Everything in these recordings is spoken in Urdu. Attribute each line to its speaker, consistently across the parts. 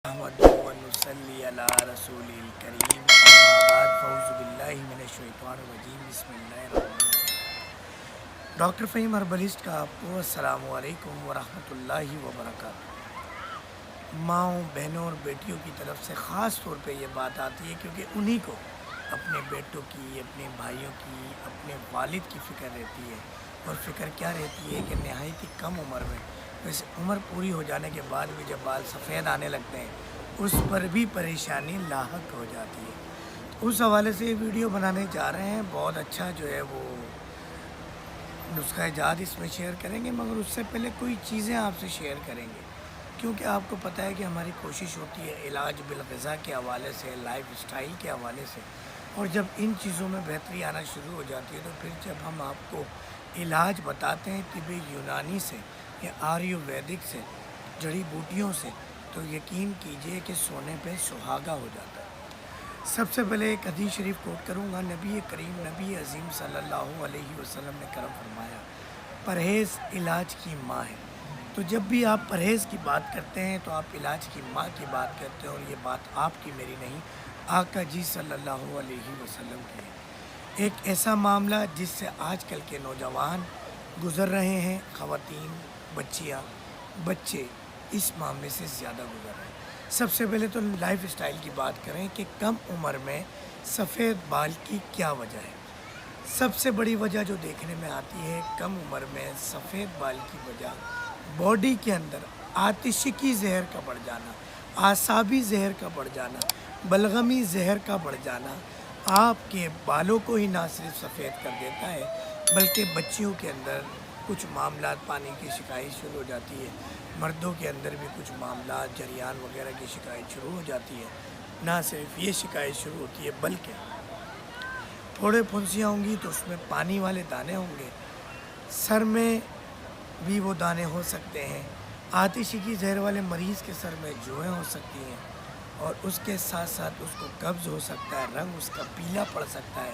Speaker 1: احمد ونصلی علی رسول الکریم اما بعد فاعوذ باللہ من الشیطان الرجیم بسم اللہ الرحمن الرحیم۔ ڈاکٹر فہیم ہربلسٹ کا آپ کو السلام علیکم ورحمۃ اللہ وبرکاتہ۔ ماؤں بہنوں اور بیٹیوں کی طرف سے خاص طور پہ یہ بات آتی ہے کیونکہ انہی کو اپنے بیٹوں کی، اپنے بھائیوں کی، اپنے والد کی فکر رہتی ہے، اور فکر کیا رہتی ہے کہ نہایت ہی کم عمر میں، ویسے عمر پوری ہو جانے کے بعد بھی جب بال سفید آنے لگتے ہیں اس پر بھی پریشانی لاحق ہو جاتی ہے۔ اس حوالے سے یہ ویڈیو بنانے جا رہے ہیں، بہت اچھا جو ہے وہ نسخہ جات اس میں شیئر کریں گے، مگر اس سے پہلے کوئی چیزیں آپ سے شیئر کریں گے، کیونکہ آپ کو پتہ ہے کہ ہماری کوشش ہوتی ہے علاج بالغذا کے حوالے سے، لائف اسٹائل کے حوالے سے، اور جب ان چیزوں میں بہتری آنا شروع ہو جاتی ہے تو پھر جب ہم آپ کو علاج بتاتے ہیں طب یونانی سے یا آریوویدک سے، جڑی بوٹیوں سے، تو یقین کیجئے کہ سونے پہ سہاگا ہو جاتا ہے۔ سب سے پہلے ایک حدیث شریف کوٹ کروں گا، نبی کریم نبی عظیم صلی اللہ علیہ وسلم نے کرم فرمایا، پرہیز علاج کی ماں ہے۔ تو جب بھی آپ پرہیز کی بات کرتے ہیں تو آپ علاج کی ماں کی بات کرتے ہیں، اور یہ بات آپ کی میری نہیں، آقا جی صلی اللہ علیہ وسلم کی ہے۔ ایک ایسا معاملہ جس سے آج کل کے نوجوان گزر رہے ہیں، خواتین، بچیاں، بچے اس معاملے سے زیادہ گزر رہے ہیں۔ سب سے پہلے تو لائف اسٹائل کی بات کریں کہ کم عمر میں سفید بال کی کیا وجہ ہے۔ سب سے بڑی وجہ جو دیکھنے میں آتی ہے کم عمر میں سفید بال کی وجہ، باڈی کے اندر آتشکی زہر کا بڑھ جانا، اعصابی زہر کا بڑھ جانا، بلغمی زہر کا بڑھ جانا آپ کے بالوں کو ہی نہ صرف سفید کر دیتا ہے بلکہ بچیوں کے اندر کچھ معاملات، پانی کی شکایت شروع ہو جاتی ہے، مردوں کے اندر بھی کچھ معاملات، جریان وغیرہ کی شکایت شروع ہو جاتی ہے۔ نہ صرف یہ شکایت شروع ہوتی ہے بلکہ تھوڑے پھنسیاں ہوں گی تو اس میں پانی والے دانے ہوں گے، سر میں بھی وہ دانے ہو سکتے ہیں، آتشی زہر والے مریض کے سر میں جوئیں ہو سکتی ہیں، اور اس کے ساتھ ساتھ اس کو قبض ہو سکتا ہے، رنگ اس کا پیلا پڑ سکتا ہے،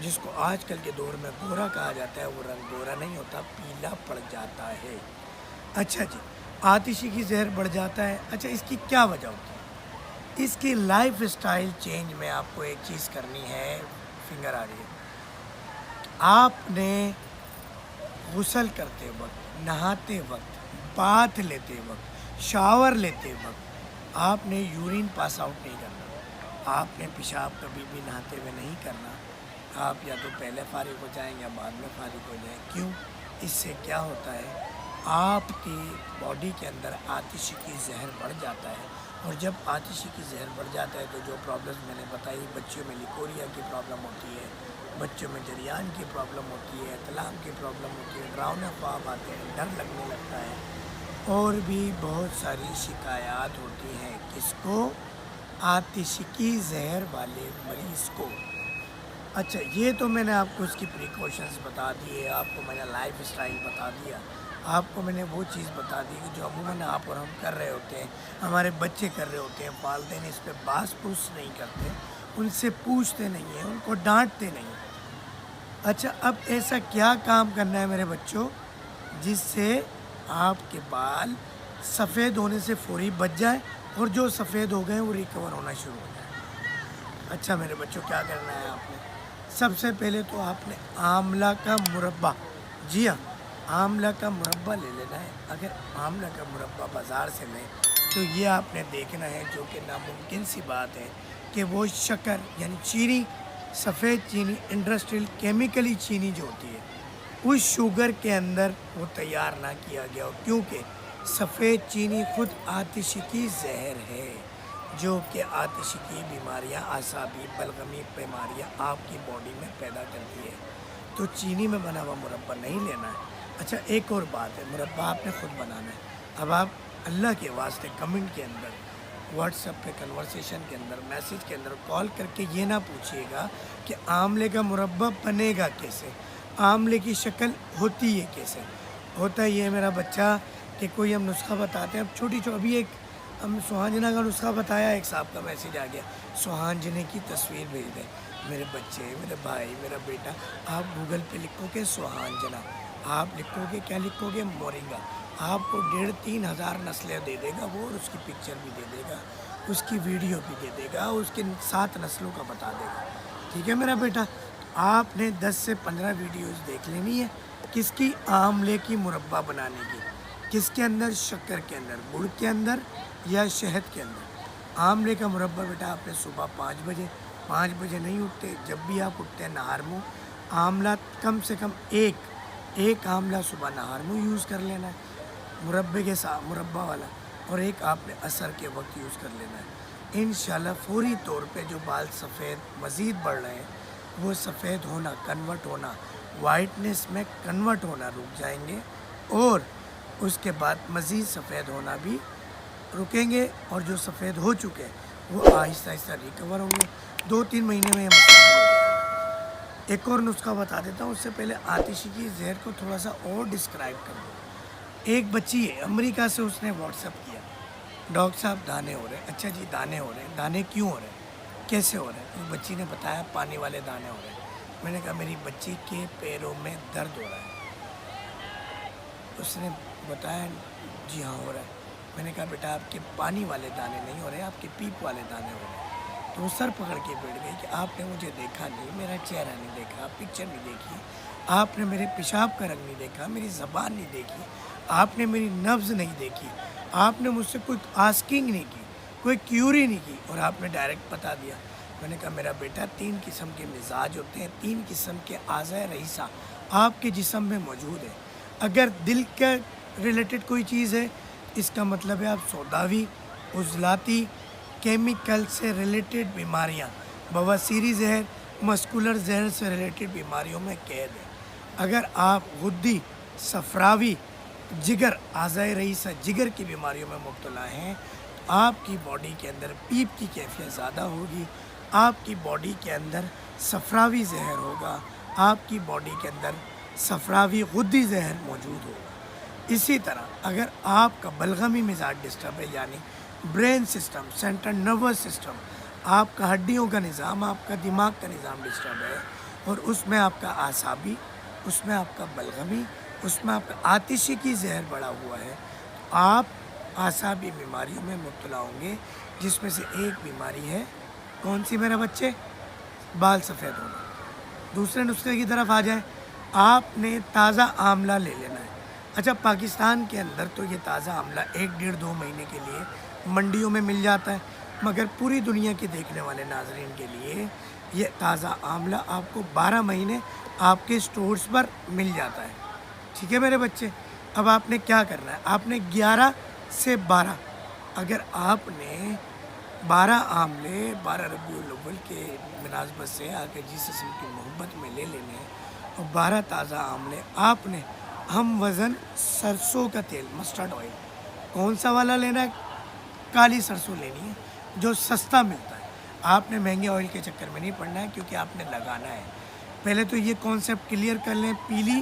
Speaker 1: جس کو آج کل کے دور میں گورا کہا جاتا ہے، وہ رنگ گورا نہیں ہوتا، پیلا پڑ جاتا ہے۔ اچھا جی، آتشی کی زہر بڑھ جاتا ہے۔ اچھا، اس کی کیا وجہ ہوتی ہے؟ اس کی لائف اسٹائل چینج میں آپ کو ایک چیز کرنی ہے، فنگر آ رہی ہے، آپ نے غسل کرتے وقت، نہاتے وقت، باتھ لیتے وقت، شاور لیتے وقت آپ نے یورین پاس آؤٹ نہیں کرنا، آپ نے پیشاب کبھی بھی نہاتے ہوئے نہیں کرنا۔ آپ یا تو پہلے فارغ ہو جائیں یا بعد میں فارغ ہو جائیں۔ کیوں؟ اس سے کیا ہوتا ہے، آپ کی باڈی کے اندر آتشی کی زہر بڑھ جاتا ہے، اور جب آتشی کی زہر بڑھ جاتا ہے تو جو پرابلمز میں نے بتائی، بچوں میں لیکوریا کی پرابلم ہوتی ہے، بچوں میں جریان کی پرابلم ہوتی ہے، اطلام کی پرابلم ہوتی ہے، ڈراؤنے خواب آتے ہیں، ڈر لگنے لگتا ہے، اور بھی بہت ساری شکایات ہوتی ہیں۔ کس کو؟ آتشی زہر والے مریض کو۔ اچھا، یہ تو میں نے آپ کو اس کی پریکاشنز بتا دیے، آپ کو میں نے لائف اسٹائل بتا دیا، آپ کو میں نے وہ چیز بتا دی کہ جو عموماً آپ اور ہم کر رہے ہوتے ہیں، ہمارے بچے کر رہے ہوتے ہیں، والدین اس پہ باس پوس نہیں کرتے، ان سے پوچھتے نہیں ہیں، ان کو ڈانٹتے نہیں ہیں۔ اچھا، اب ایسا کیا کام کرنا ہے میرے بچوں جس سے آپ کے بال سفید ہونے سے فوری بچ جائیں، اور جو سفید ہو گئے وہ ریکور ہونا شروع ہو جائے؟ اچھا میرے بچوں، کیا کرنا ہے آپ نے؟ سب سے پہلے تو آپ نے آملہ کا مربع، جی ہاں، آملہ کا مربع لے لینا ہے۔ اگر آملہ کا مربع بازار سے لیں تو یہ آپ نے دیکھنا ہے، جو کہ ناممکن سی بات ہے، کہ وہ شکر یعنی چینی، سفید چینی، انڈسٹریل کیمیکلی چینی جو ہوتی ہے، اس شوگر کے اندر وہ تیار نہ کیا گیا ہو، کیونکہ سفید چینی خود آتشی کی زہر ہے، جو کہ آتشی کی بیماریاں، اعصابی بلغمی بیماریاں آپ کی باڈی میں پیدا کرتی ہے۔ تو چینی میں بنا ہوا مربع نہیں لینا ہے۔ اچھا، ایک اور بات ہے، مربع آپ نے خود بنانا ہے۔ اب آپ اللہ کے واسطے کمنٹ کے اندر، واٹس ایپ پہ کنورسیشن کے اندر، میسیج کے اندر کال کر کے یہ نہ پوچھیے گا کہ آملے کا مربع بنے گا کیسے، آملے کی شکل ہوتی ہے کیسے۔ ہوتا یہ ہے میرا بچہ کہ کوئی ہم نسخہ بتاتے ہیں، اب چھوٹی ابھی ایک ہم سوہانجنا کا نسخہ بتایا، ایک صاحب کا میسیج آ گیا، سوہانجنے کی تصویر بھیج دیں۔ میرے بچے، میرے بھائی، میرا بیٹا، آپ گوگل پہ لکھو گے سوہانجنا، آپ لکھو گے، کیا لکھو گے، مورنگا، آپ کو 2500-3000 نسلیں دے دے گا وہ، اور اس کی پکچر بھی دے دے گا، اس کی ویڈیو بھی دے دے گا، اس کے 7 نسلوں کا بتا دے گا، ٹھیک ہے میرا بیٹا؟ آپ نے 10 سے 15 ویڈیوز دیکھ لینی ہے، کس کی؟ آملے کی مربع بنانے کی، کس کے اندر؟ شکر کے اندر، گڑ کے اندر یا شہد کے اندر۔ آملے کا مربع بیٹا آپ نے صبح 5 بجے نہیں اٹھتے، جب بھی آپ اٹھتے ہیں نہار منہ آملہ کم سے کم ایک آملہ صبح نہار منہ یوز کر لینا ہے مربع کے ساتھ، مربع والا، اور ایک آپ نے عصر کے وقت یوز کر لینا ہے۔ انشاءاللہ فوری طور پہ جو بال سفید مزید بڑھ رہے ہیں وہ سفید ہونا، کنورٹ ہونا، وائٹنس میں کنورٹ ہونا رک جائیں گے، اور اس کے بعد مزید سفید ہونا بھی رکیں گے، اور جو سفید ہو چکے ہیں وہ آہستہ آہستہ ریکور ہوں گے۔ 2-3 مہینے میں یہ مسئلہ حل ہو جائے گا۔ ایک اور نسخہ بتا دیتا ہوں، اس سے پہلے آتشی کی زہر کو تھوڑا سا اور ڈسکرائب کر دوں۔ ایک بچی ہے امریکہ سے، اس نے واٹس اپ کیا، ڈاکٹر صاحب دانے ہو رہے ہیں۔ اچھا جی دانے ہو رہے ہیں، دانے کیوں ہو رہے ہیں، کیسے ہو رہے ہیں؟ اس بچی نے بتایا پانی والے دانے ہو رہے ہیں۔ میں نے کہا میری بچی کے پیروں میں درد ہو رہا ہے، اس نے بتایا جی ہاں ہو رہا ہے۔ میں نے کہا بیٹا آپ کے پانی والے دانے نہیں ہو رہے، آپ کے پیپ والے دانے ہو رہے ہیں۔ تو وہ سر پکڑ کے بیٹھ گئی کہ آپ نے مجھے دیکھا نہیں، میرا چہرہ نہیں دیکھا، پکچر نہیں دیکھی، آپ نے میرے پیشاب کا رنگ نہیں دیکھا، میری زبان نہیں دیکھی، آپ نے میری نبض نہیں دیکھی، آپ نے مجھ سے کوئی آسکنگ نہیں کی، کوئی کیوری نہیں کی، اور آپ نے ڈائریکٹ بتا دیا۔ میں نے کہا میرا بیٹا 3 قسم کے مزاج ہوتے ہیں، 3 قسم کے اعضائے رئیسہ آپ کے جسم میں موجود ہے۔ اگر دل کا ریلیٹڈ کوئی چیز ہے، اس کا مطلب ہے آپ سوداوی، عضلاتی، کیمیکل سے ریلیٹڈ بیماریاں، بواسیری زہر، مسکولر زہر سے ریلیٹڈ بیماریوں میں قید ہے۔ اگر آپ غدی، صفراوی، جگر، اعضائے رئیسہ جگر کی بیماریوں میں مبتلا ہیں، تو آپ کی باڈی کے اندر پیپ کی کیفیت زیادہ ہوگی، آپ کی باڈی کے اندر صفراوی زہر ہوگا، آپ کی باڈی کے اندر صفراوی غدی زہر موجود ہوگا۔ اسی طرح اگر آپ کا بلغمی مزاج ڈسٹرب ہے، یعنی brain system, central nervous system, آپ کا ہڈیوں کا نظام، آپ کا دماغ کا نظام ڈسٹرب ہے، اور اس میں آپ کا اعصابی، اس میں آپ کا بلغمی، اس میں آپ کا آتشی کی زہر بڑھا ہوا ہے، تو آپ اعصابی بیماریوں میں مبتلا ہوں گے، جس میں سے ایک بیماری ہے کون سی میرے بچے؟ بال سفید ہونا۔ دوسرے نسخے کی طرف آ جائیں، آپ نے تازہ آملہ لے لینا ہے۔ اچھا پاکستان کے اندر تو یہ تازہ آملہ 1-1.5-2 مہینے کے لیے منڈیوں میں مل جاتا ہے، مگر پوری دنیا کے دیکھنے والے ناظرین کے لیے یہ تازہ آملہ آپ کو 12 مہینے آپ کے سٹورز پر مل جاتا ہے، ٹھیک ہے میرے بچے؟ اب آپ نے کیا کرنا ہے، آپ نے 11 سے 12، اگر آپ نے 12 آملے 12 ربیع الاول کے مناسبت سے آقا جی صلی اللہ علیہ وسلم کی محبت میں لے لینے ہیں، اور 12 تازہ آملے آپ نے ہم وزن سرسوں کا تیل، مسٹرڈ آئل، کون سا والا لینا ہے؟ کالی سرسوں لینی ہے جو سستا ملتا ہے۔ آپ نے مہنگے آئل کے چکر میں نہیں پڑنا ہے، کیونکہ آپ نے لگانا ہے۔ پہلے تو یہ کانسیپٹ کلیئر کر لیں، پیلی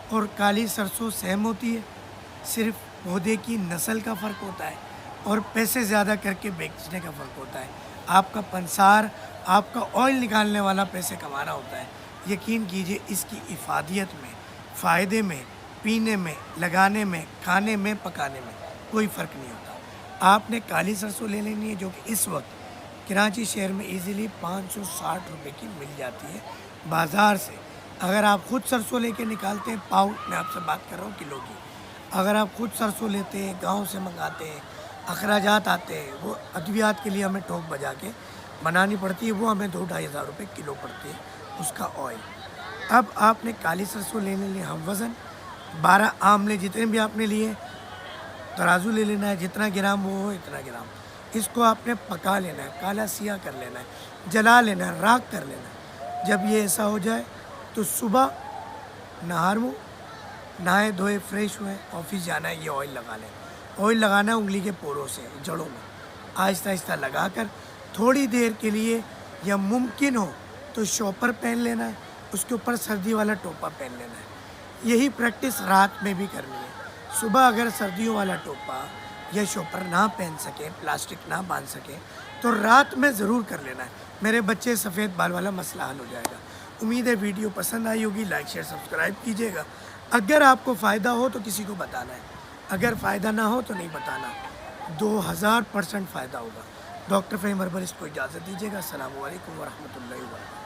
Speaker 1: اور کالی سرسوں سیم ہوتی ہے، صرف پودے کی نسل کا فرق ہوتا ہے اور پیسے زیادہ کر کے بیچنے کا فرق ہوتا ہے۔ آپ کا پنسار، آپ کا آئل نکالنے والا پیسے کما رہا ہوتا ہے۔ یقین کیجئے اس کی افادیت میں، فائدے میں، پینے میں، لگانے میں، کھانے میں، پکانے میں کوئی فرق نہیں ہوتا۔ آپ نے کالی سرسوں لے لینی ہے، جو کہ اس وقت کراچی شہر میں ایزیلی 560 روپے کی مل جاتی ہے بازار سے۔ اگر آپ خود سرسوں لے کے نکالتے ہیں، پاؤ، میں آپ سے بات کر رہا ہوں کلو کی، اگر آپ خود سرسوں لیتے ہیں، گاؤں سے منگاتے ہیں، اخراجات آتے ہیں، وہ ادویات کے لیے ہمیں ٹوک بجا کے بنانی پڑتی ہے، وہ ہمیں 2-2.5 ہزار روپے کلو پڑتی ہے اس کا آئل۔ اب آپ نے کالی سرسوں لینے لیے ہم وزن 12 آملے جتنے بھی آپ نے لیے، ترازو لے لینا ہے، جتنا گرام وہ ہو اتنا گرام، اس کو آپ نے پکا لینا ہے، کالا سیاہ کر لینا ہے، جلا لینا ہے، راکھ کر لینا ہے۔ جب یہ ایسا ہو جائے تو صبح نہار منہ، نہائے دھوئے فریش ہوئے، آفس جانا ہے، یہ آئل لگا لیں۔ آئل لگانا ہے انگلی کے پوروں سے، جڑوں میں، آہستہ آہستہ لگا کر تھوڑی دیر کے لیے، یا ممکن ہو تو شاپر پہن لینا ہے، اس کے اوپر سردی والا ٹوپا پہن لینا ہے۔ یہی پریکٹس رات میں بھی کرنی ہے۔ صبح اگر سردیوں والا ٹوپا یا شاپر نہ پہن سکیں، پلاسٹک نہ باندھ سکیں، تو رات میں ضرور کر لینا ہے، میرے بچے سفید بال والا مسئلہ حل ہو جائے گا۔ امید ہے ویڈیو پسند آئی ہوگی، لائک شیئر سبسکرائب کیجیے گا۔ اگر آپ کو فائدہ ہو تو کسی کو بتانا ہے، اگر فائدہ نہ ہو تو نہیں بتانا۔ 2000% فائدہ ہوگا۔ ڈاکٹر فہیم ہربلسٹ کو اجازت دیجیے گا۔ السلام علیکم ورحمۃ اللہ وبرکاتہ۔